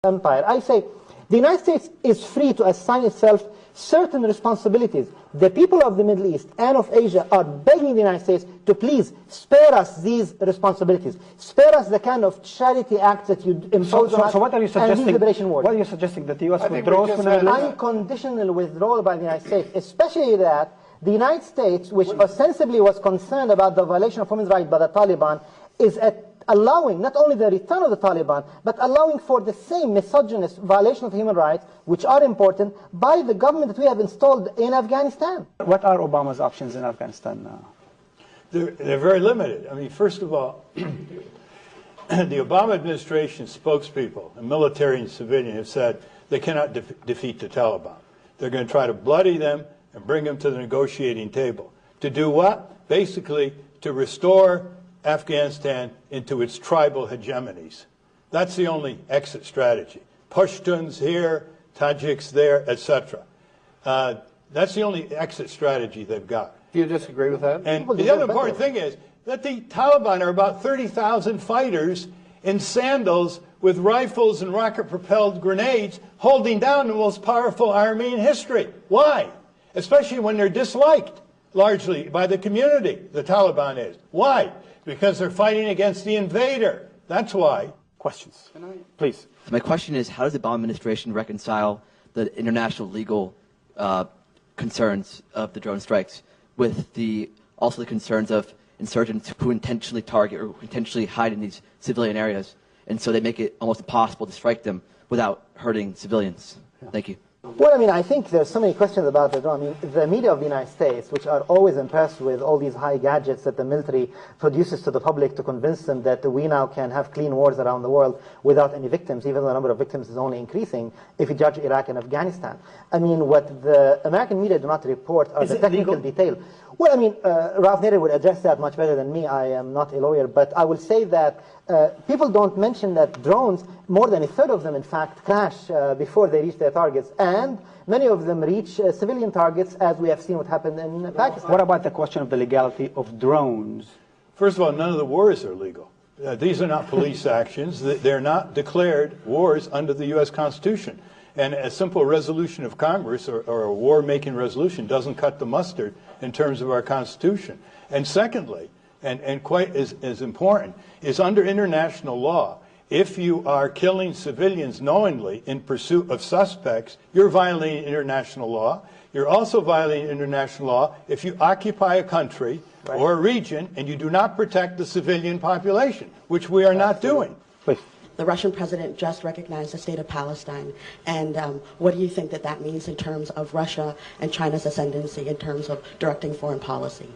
empire. I say the United States is free to assign itself certain responsibilities. The people of the Middle East and of Asia are begging the United States to please spare us these responsibilities. Spare us the kind of charity acts that you impose on us. So what are you suggesting? Liberation wars. What are you suggesting, that the U.S. withdraws from the Middle East? Unconditional withdrawal by the United States, especially that the United States, which ostensibly was concerned about the violation of women's rights by the Taliban, is allowing not only the return of the Taliban, but allowing for the same misogynist violation of human rights, which are important, by the government that we have installed in Afghanistan. What are Obama's options in Afghanistan now? They're very limited. I mean, first of all, the Obama administration spokespeople, and military and civilian, have said they cannot defeat the Taliban. They're going to try to bloody them and bring them to the negotiating table. To do what? Basically, to restore Afghanistan into its tribal hegemonies. That's the only exit strategy. Pashtuns here, Tajiks there, etc. That's the only exit strategy they've got. Do you disagree with that? And the other important thing is that the Taliban are about 30,000 fighters in sandals with rifles and rocket-propelled grenades holding down the most powerful army in history. Why? Especially when they're disliked largely by the community, the Taliban is. Why? Because they're fighting against the invader. That's why. Questions? Please. My question is, how does the Obama administration reconcile the international legal concerns of the drone strikes with also the concerns of insurgents who intentionally target or intentionally hide in these civilian areas, and so they make it almost impossible to strike them without hurting civilians? Thank you. Well, I mean, I think there's so many questions about the drone. I mean, the media of the United States, which are always impressed with all these high gadgets that the military produces to the public to convince them that we now can have clean wars around the world without any victims, even though the number of victims is only increasing if you judge Iraq and Afghanistan. I mean, what the American media do not report are the technical detail. Well, I mean, Ralph Nader would address that much better than me. I am not a lawyer, but I will say that people don't mention that drones, more than a third of them, in fact, crash before they reach their targets, and many of them reach civilian targets, as we have seen what happened in Pakistan. What about the question of the legality of drones? First of all, none of the wars are legal. These are not police actions. They're not declared wars under the U.S. Constitution. And a simple resolution of Congress or a war-making resolution doesn't cut the mustard in terms of our Constitution. And secondly, and quite as important, is under international law, if you are killing civilians knowingly in pursuit of suspects, you're violating international law. You're also violating international law if you occupy a country or a region and you do not protect the civilian population, which we are not doing. Please. The Russian president just recognized the state of Palestine, and what do you think that means in terms of Russia and China's ascendancy in terms of directing foreign policy?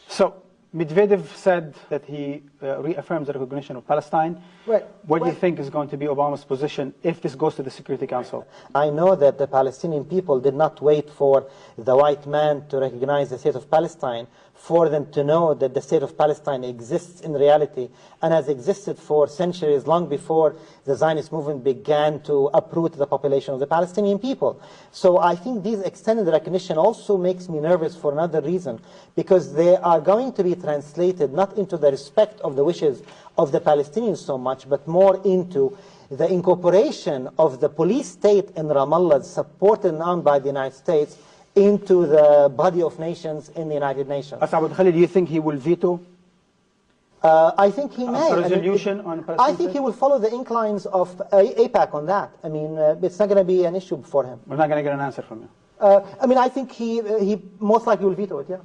So, Medvedev said that he reaffirms the recognition of Palestine. Right. What do you think is going to be Obama's position if this goes to the Security Council? I know that the Palestinian people did not wait for the white man to recognize the state of Palestine for them to know that the state of Palestine exists in reality and has existed for centuries, long before the Zionist movement began to uproot the population of the Palestinian people. So I think these extended recognition also makes me nervous for another reason, because they are going to be translated not into the respect of the wishes of the Palestinians so much, but more into the incorporation of the police state in Ramallah, supported and owned by the United States, into the body of nations in the United Nations. Asad Khalid, do you think he will veto I think he may. a resolution on Palestine? I think he will follow the inclines of AIPAC on that. I mean, it's not going to be an issue for him. We're not going to get an answer from you. I mean, I think he most likely will veto it, yeah.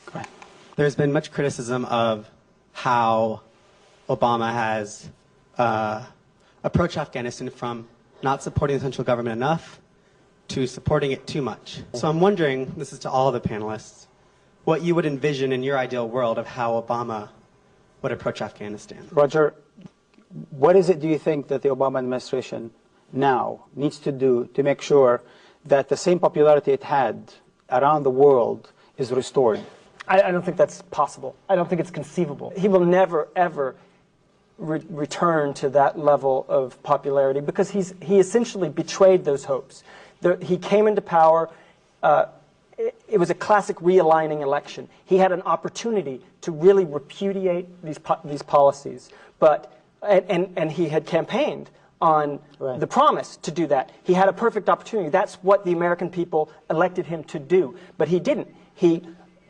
Go ahead. There's been much criticism of how Obama has approached Afghanistan from not supporting the central government enough to supporting it too much. So I'm wondering, this is to all of the panelists, what you would envision in your ideal world of how Obama would approach Afghanistan. Roger, what is it, do you think, that the Obama administration now needs to do to make sure that the same popularity it had around the world is restored? I don't think that's possible. I don't think it's conceivable. He will never, ever return to that level of popularity because he essentially betrayed those hopes. He came into power. It was a classic realigning election. He had an opportunity to really repudiate these policies, and he had campaigned on Right. the promise to do that. He had a perfect opportunity. That's what the American people elected him to do. But he didn't. He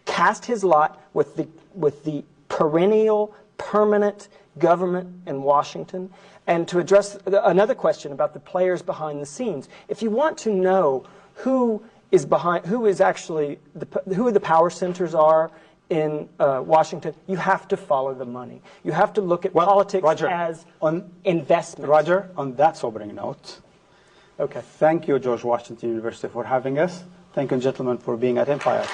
cast his lot with the perennial, permanent government in Washington. And to address another question about the players behind the scenes, if you want to know who the power centers are in Washington, you have to follow the money. You have to look at politics Roger, as investment. Roger, on that sobering note, Okay. thank you, George Washington University, for having us. Thank you, gentlemen, for being at Empire.